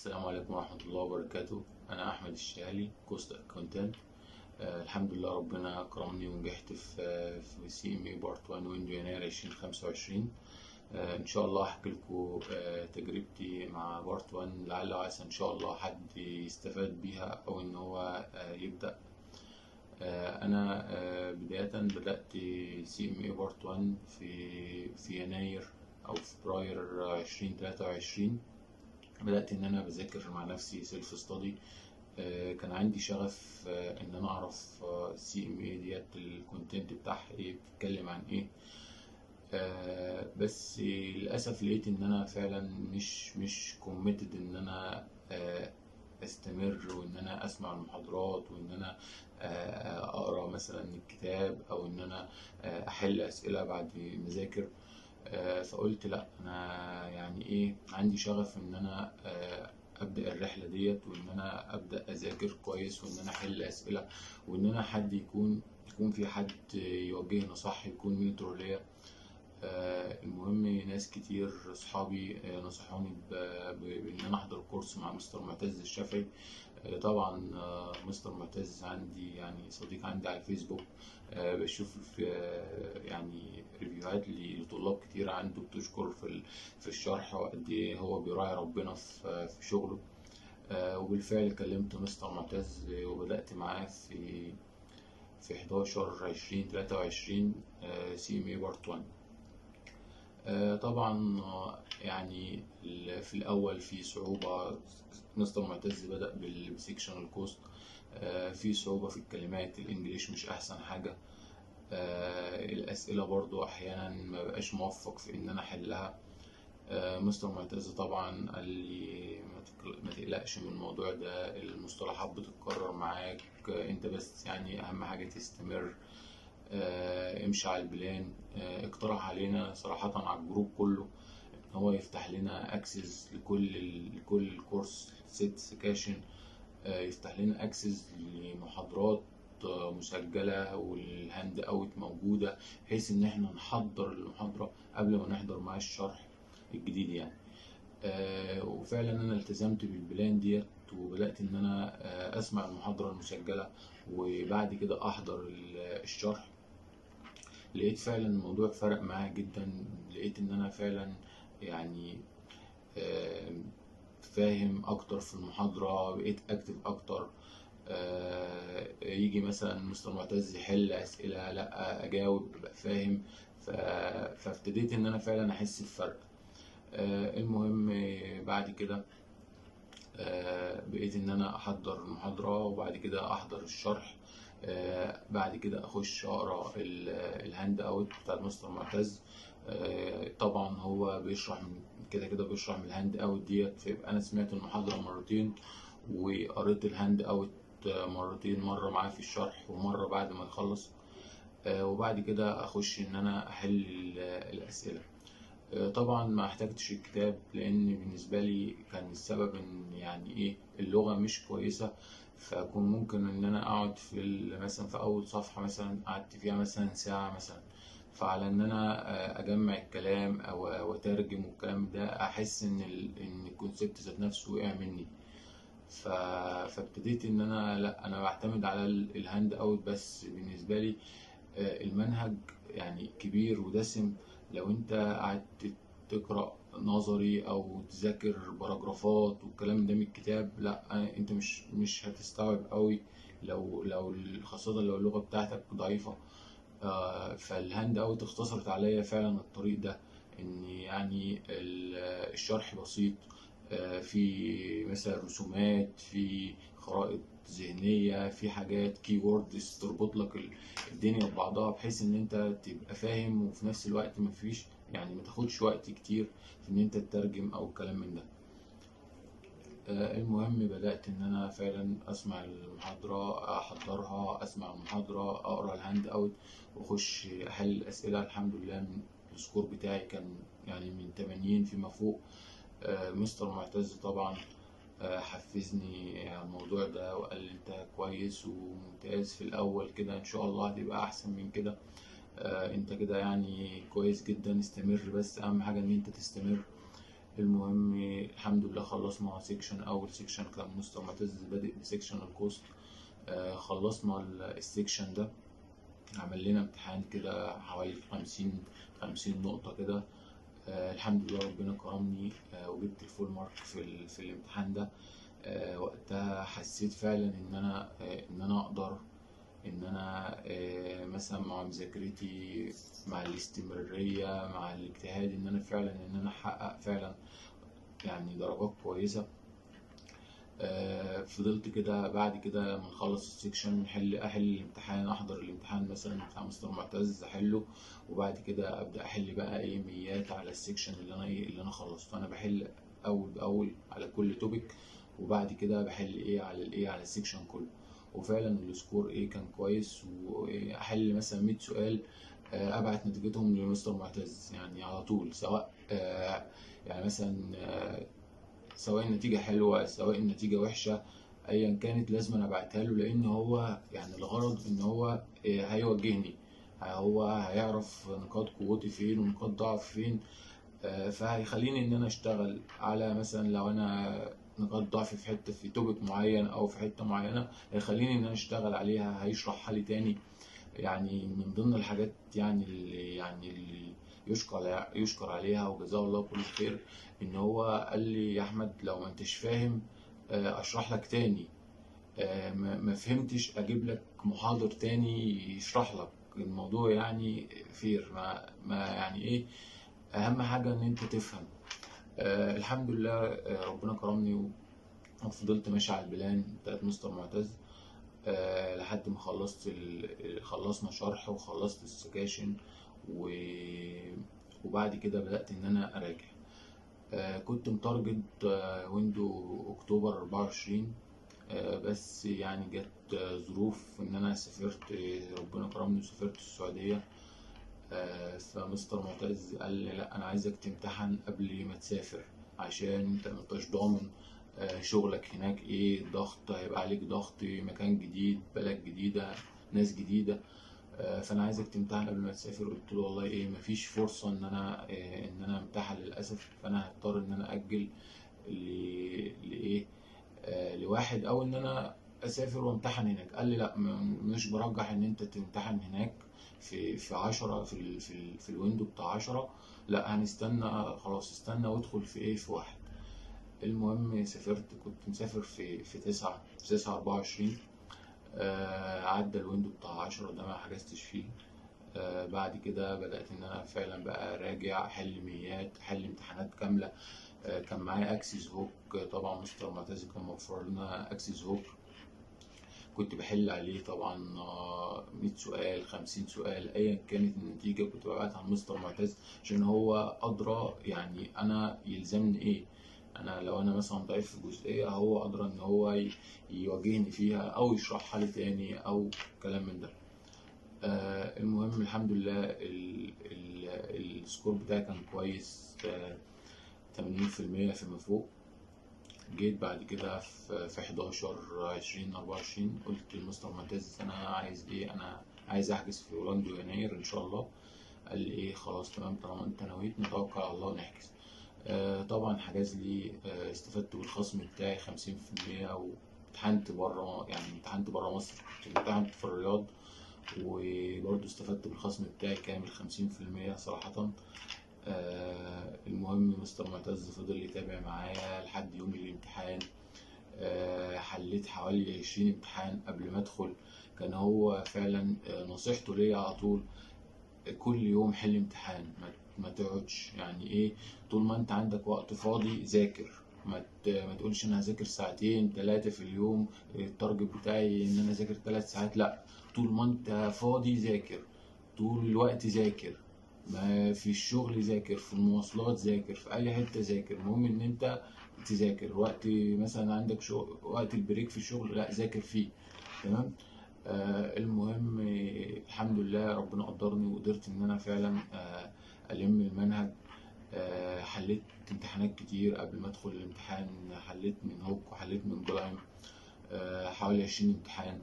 السلام عليكم ورحمة الله وبركاته. أنا أحمد الشهالي كوست أكاونتنت. الحمد لله ربنا كرمني ونجحت في سي ام اي بارت 1 ويندو يناير 2025. إن شاء الله هحكي لكم تجربتي مع بارت 1، لعل وعسى إن شاء الله حد يستفاد بيها أو إن هو يبدأ. أنا بداية بدأت سي ام اي بارت 1 في يناير أو فبراير 2023. بدأت إن أنا بذاكر مع نفسي سيلف ستادي. كان عندي شغف إن أنا أعرف سي ام اي ديت الكونتنت بتاعها إيه، بتتكلم عن إيه. بس للأسف لقيت إن أنا فعلا مش كوميتد إن أنا استمر وإن أنا أسمع المحاضرات وإن أنا أقرأ مثلا الكتاب أو إن أنا أحل أسئلة بعد ما أذاكر. فقلت لا، انا يعني ايه، عندي شغف ان انا ابدا الرحله ديت وان انا ابدا اذاكر كويس وان انا احل اسئله وان انا حد يكون في حد يوجهني صح، يكون منتور ليا. المهم ناس كتير اصحابي نصحوني بان انا احضر كورس مع مستر معتز الشافعي. طبعا مستر معتز عندي يعني صديق عندي على الفيسبوك. بشوف يعني ريفيوهات لطلاب كتير عنده بتشكر في الشرح وقد ايه هو بيراعي ربنا في شغله. وبالفعل كلمت مستر معتز وبدأت معاه في 11/20/23 سي ام اي بارت 1. طبعا يعني في الأول في صعوبة. مستر معتز بدأ بالسيكشنال كوست. في صعوبة في الكلمات، الإنجليش مش أحسن حاجة. الأسئلة برضو أحيانا ما بقاش موفق في إن أنا أحلها. مستر معتز طبعا قال لي ما تقلقش من الموضوع ده، المصطلحات بتتكرر معاك، أنت بس يعني أهم حاجة تستمر. امشي على البلان. اقترح علينا صراحة على الجروب كله ان هو يفتح لنا اكسس لكل الكورس ست سكاشن. يفتح لنا اكسس لمحاضرات مسجلة والهاند اوت موجودة، بحيث ان احنا نحضر المحاضرة قبل ما نحضر مع الشرح الجديد يعني. وفعلا انا التزمت بالبلان ديت وبدأت ان انا اسمع المحاضرة المسجلة وبعد كده احضر الشرح. لقيت فعلا الموضوع فرق معايا جدا. لقيت ان انا فعلا يعني فاهم اكتر في المحاضرة، بقيت اكتب اكتر. يجي مثلا مستر معتز يحل اسئلة، لا اجاوب، ابقى فاهم. فابتديت ان انا فعلا احس بفرق. المهم بعد كده بقيت ان انا احضر المحاضرة وبعد كده احضر الشرح. بعد كده اخش اقرا الهاند اوت بتاع مستر معتز. طبعا هو بيشرح كده بيشرح من الهاند اوت ديت، فيبقى انا سمعت المحاضرة مرتين وقريت الهاند اوت مرتين، مرة معاه في الشرح ومرة بعد ما يخلص. وبعد كده اخش ان انا احل الاسئلة. طبعا ما احتاجتش الكتاب لان بالنسبه لي كان السبب ان يعني ايه اللغه مش كويسه. فكون ممكن ان انا اقعد مثلا في اول صفحه مثلا قعدت فيها مثلا ساعه مثلا، فعلى ان انا اجمع الكلام او اترجم والكلام ده احس ان الكونسيبت ذات نفسه وقع مني. فابتديت ان انا لا، انا بعتمد على الهاند اوت بس. بالنسبه لي المنهج يعني كبير ودسم. لو انت قعدت تقرأ نظري او تذاكر باراجرافات والكلام ده من الكتاب، لا انت مش هتستوعب قوي. لو خاصة لو اللغة بتاعتك ضعيفة. فالهاند اوت اختصرت عليا فعلا الطريق ده. ان يعني الشرح بسيط. في مثلا رسومات، في خرائط ذهنية، في حاجات كي ووردز تربط لك الدنيا ببعضها بحيث ان انت تبقى فاهم وفي نفس الوقت مفيش يعني ما تاخدش وقت كتير في ان انت تترجم او الكلام من ده. المهم بدأت إن أنا فعلا أسمع المحاضرة، أحضرها، أسمع المحاضرة، أقرأ الهاند أوت وأخش أحل الأسئلة. الحمد لله السكور بتاعي كان يعني من 80 فيما فوق. مستر معتز طبعا حفزني على الموضوع ده وقال لي أنت كويس وممتاز في الأول كده، إن شاء الله هتبقى أحسن من كده. أنت كده يعني كويس جدا، استمر، بس أهم حاجة إن أنت تستمر. المهم الحمد لله خلصنا سيكشن. اول سيكشن كان مستر معتز بادئ بسيكشن الكوست. خلصنا السيكشن ده، عمل لنا امتحان كده حوالي 50 نقطة كده. الحمد لله ربنا كرمني وجبت الفول مارك في الامتحان ده. وقتها حسيت فعلا ان انا اقدر ان انا مثلا مع مذاكرتي، مع الاستمرارية، مع الاجتهاد، ان انا فعلا احقق فعلا يعني درجات كويسة. فضلت كده بعد كده لما نخلص السكشن احل الامتحان، احضر الامتحان مثلا بتاع مستر معتز احله، وبعد كده ابدا احل بقى ميات على السكشن اللي انا خلصته. انا بحل اول باول على كل توبيك، وبعد كده بحل على السكشن كله. وفعلا السكور كان كويس، واحل مثلا 100 سؤال ابعت نتيجتهم لمستر معتز يعني على طول، سواء يعني مثلا سواء النتيجة حلوة سواء النتيجة وحشة، ايا كانت لازم انا ابعتها له، لان هو يعني الغرض ان هو هيوجهني، هو هيعرف نقاط قوتي فين ونقاط ضعف فين. فهيخليني ان انا اشتغل على مثلا لو انا نقاط ضعفي في حته في توبيك معين او في حته معينه، هيخليني ان انا اشتغل عليها، هيشرحها لي تاني. يعني من ضمن الحاجات اللي يشكر عليها وجزاه الله كل خير، ان هو قال لي يا احمد لو ما انتش فاهم اشرح لك تاني، ما فهمتش اجيب لك محاضر تاني يشرح لك الموضوع يعني فير ما يعني اهم حاجة ان انت تفهم. الحمد لله ربنا كرمني وفضلت ماشي على البلان بتاعت مستر معتز لحد ما خلصنا شرح وخلصت السكاشن و... وبعد كده بدأت ان انا اراجع. كنت متارجت ويندو اكتوبر 24. بس يعني جت ظروف ان انا سافرت، ربنا كرمني وسافرت السعودية. فمستر معتز قال لي لا انا عايزك تمتحن قبل ما تسافر، عشان انت مبقاش ضامن شغلك هناك ضغط، هيبقى عليك ضغط، مكان جديد، بلد جديدة، ناس جديدة. فانا عايزك تمتحن قبل ما تسافر. قلت له والله مفيش فرصة ان انا امتحن للاسف، فانا هضطر ان انا اجل لواحد، او ان انا اسافر وامتحن هناك. قال لي لا مش برجح ان انت تمتحن هناك في 10 في الويندو بتاع 10، لا هنستنى، خلاص استنى وادخل في واحد. المهم سافرت، كنت مسافر في 9 24. عدى الويندو بتاع 10 ده ما حجزتش فيه. بعد كده بدأت إن أنا فعلا بقى راجع أحل ميات، أحل امتحانات كاملة. كان معايا أكسس هوك، طبعا مستر معتز كان موفر لنا أكسس هوك، كنت بحل عليه طبعا 100 سؤال 50 سؤال أيا كانت النتيجة كنت ببعتها لمستر معتز، عشان هو أدرى يعني أنا يلزمني أنا لو أنا مثلا ضعيف في جزئية هو أدرى إن هو يواجهني فيها أو يشرحها لي تاني أو كلام من ده. المهم الحمد لله السكور بتاعي كان كويس، 80% فيما فوق. جيت بعد كده في 11/20/24 قلت لمستر معتز أنا عايز أنا عايز أحجز في أورلاندو يناير إن شاء الله. قال لي خلاص تمام، طالما أنت نويت نتوكل على الله ونحجز. طبعا حجز لي، استفدت بالخصم بتاعي 50%، وامتحنت بره، يعني امتحنت بره مصر، كنت امتحنت في الرياض، وبرضه استفدت بالخصم بتاعي كامل 50% صراحة. المهم مستر معتز فضل يتابع معايا لحد يوم الامتحان. حليت حوالي 20 امتحان قبل ما ادخل. كان هو فعلا نصيحته ليا على طول كل يوم حل امتحان، ما تقعدش يعني طول ما انت عندك وقت فاضي ذاكر، ما تقولش انا هذاكر ساعتين 3 في اليوم، التارجت بتاعي ان انا اذاكر 3 ساعات. لا، طول ما انت فاضي ذاكر، طول الوقت ذاكر، ما في الشغل ذاكر، في المواصلات ذاكر، في اي حته ذاكر، المهم ان انت تذاكر. وقت مثلا عندك شغل، وقت البريك في الشغل لا ذاكر فيه. تمام. المهم الحمد لله ربنا قدرني وقدرت ان انا فعلا الم المنهج. حليت امتحانات كتير قبل ما ادخل الامتحان، حليت من هوك وحليت من جلايم حوالي 20 امتحان.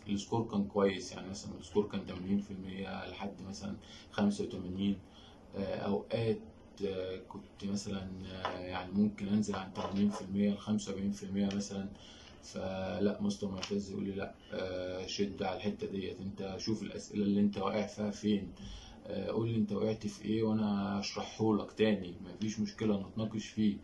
السكور كان كويس، يعني مثلا السكور كان 80% لحد مثلا 85. اوقات كنت مثلا يعني ممكن انزل عن 80% ل 75% مثلا. فلا مستر معتز يقول لي لا، شد على الحتة ديت، انت شوف الأسئلة اللي انت واقع فيها فين، قول لي انت وقعت في ايه وانا اشرحه لك تاني، مفيش مشكلة نتناقش فيه.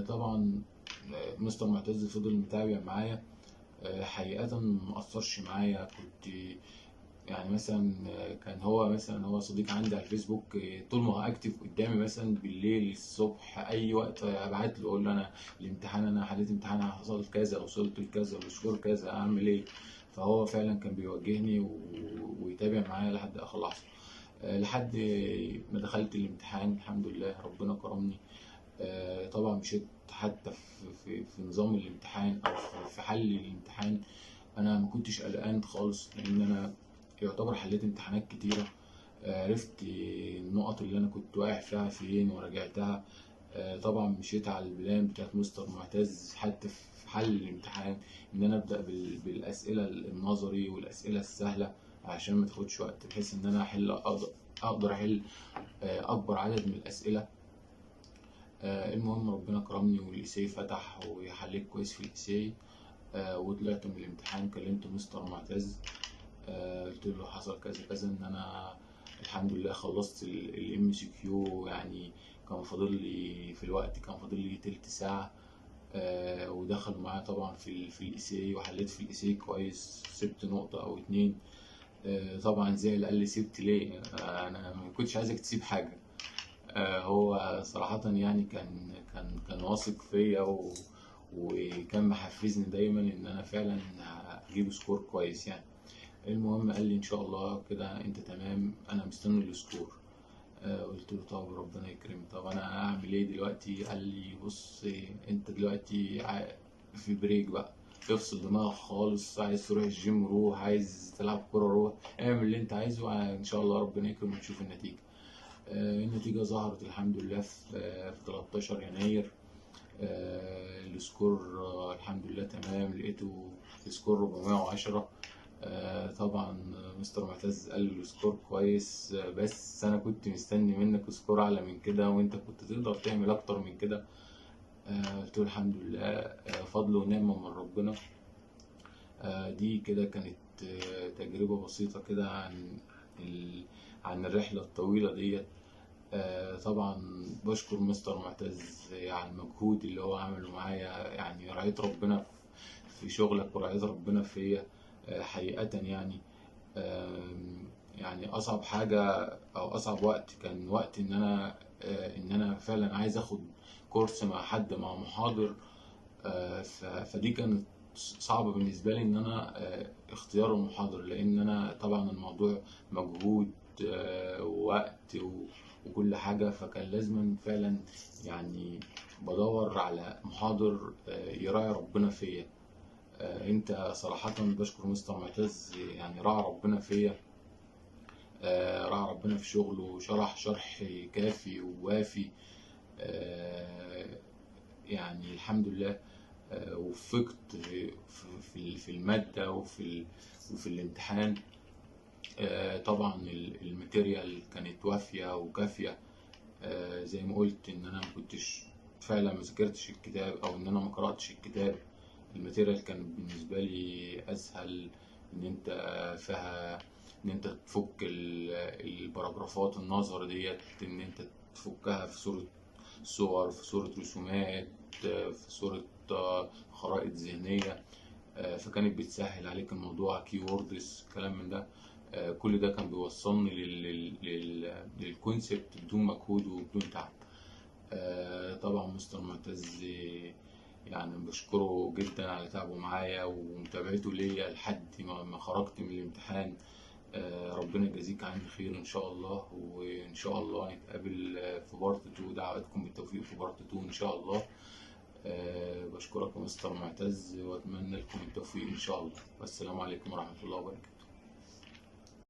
طبعا مستر معتز فضل متابع معايا. حقيقة مقصرش معايا. كنت يعني مثلا كان هو مثلا هو صديق عندي على الفيسبوك، طول ما هو اكتف قدامي مثلا بالليل الصبح اي وقت ابعت له اقول له انا الامتحان، انا حليت امتحان، حصل كذا، وصلت لكذا، والسكور كذا، اعمل ايه. فهو فعلا كان بيوجهني ويتابع معايا لحد اخر لحظه. لحد ما دخلت الامتحان الحمد لله ربنا كرمني. طبعا مشيت حتى في نظام الامتحان او في حل الامتحان. انا ما كنتش قلقان خالص لان انا يعتبر حليت امتحانات كتيرة. عرفت النقط اللي انا كنت واقع فيها فين وراجعتها. طبعا مشيت على البلان بتاعت مستر معتز حتى في حل الامتحان، ان انا ابدا بالاسئله النظري والاسئله السهله عشان ما تاخدش وقت، بحيث ان انا اقدر احل اكبر عدد من الاسئله. المهم ربنا كرمني والإيساي فتح وحليت كويس في الإيساي. وطلعت من الامتحان كلمت مستر معتز. قلت له حصل كذا كذا، ان انا الحمد لله خلصت الام سي كيو، يعني كان فاضل لي في الوقت كان فاضل لي تلت ساعة. ودخلوا معايا طبعا في الايساي، وحليت في الايساي كويس، سبت نقطة او اتنين. طبعا زعل قال لي سبت ليه، انا ما كنتش عايزك تسيب حاجة. هو صراحة يعني كان واثق فيا وكان محفزني دايما ان انا فعلا هجيب سكور كويس يعني. المهم قال لي ان شاء الله كده انت تمام، انا مستني السكور. قلت له طب ربنا يكرمك، طب انا اعمل ايه دلوقتي؟ قال لي بص، انت دلوقتي في بريك بقى، افصل دماغك خالص، عايز تروح الجيم روح، عايز تلعب كورة روح، اعمل اللي انت عايزه، ان شاء الله ربنا يكرمك وتشوف النتيجة. النتيجة ظهرت الحمد لله في 13 يناير. السكور الحمد لله تمام، لقيته سكور 410. طبعا مستر معتز قال له السكور كويس، بس انا كنت مستني منك سكور اعلى من كده، وانت كنت تقدر تعمل اكتر من كده. قلت له الحمد لله، فضل ونعمة من ربنا. دي كده كانت تجربة بسيطة كده عن الرحلة الطويلة ديت. طبعا بشكر مستر معتز على المجهود اللي هو عمله معايا، يعني رعاية ربنا في شغلك ورعاية ربنا فيا. حقيقة يعني يعني أصعب حاجة أو أصعب وقت كان وقت إن أنا فعلا عايز أخد كورس مع حد، مع محاضر. فدي كانت صعبة بالنسبة لي إن أنا اختيار المحاضر، لأن أنا طبعا الموضوع مجهود ووقت وكل حاجة، فكان لازم فعلا يعني بدور على محاضر يراعي ربنا فيا. انت صراحة بشكر مستر معتز، يعني راعى ربنا فيا، راعى ربنا في شغله، وشرح شرح كافي ووافي. يعني الحمد لله وفقت في المادة وفي الامتحان. طبعا الماتيريال كانت وافية وكافية. زي ما قلت ان انا ما كنتش فعلا ما ذاكرتش الكتاب او ان انا ما قرأتش الكتاب. الماتيريال كان بالنسبة لي اسهل، ان انت فيها ان انت تفك البراجرافات النظر ديت، ان انت تفكها في صورة صور، في صورة رسومات، في صورة خرائط ذهنية. فكانت بتسهل عليك الموضوع، كي ووردز كلام من ده. كل ده كان بيوصلني للكونسبت بدون مجهود وبدون تعب. طبعا مستر معتز يعني بشكره جدا على تعبه معايا ومتابعته ليا لحد ما خرجت من الامتحان. ربنا يجازيك عني خير ان شاء الله، وان شاء الله نتقابل في بارت 2. دعواتكم بالتوفيق في بارت 2 ان شاء الله. بشكرك يا مستر معتز، واتمنى لكم التوفيق ان شاء الله، والسلام عليكم ورحمة الله وبركاته.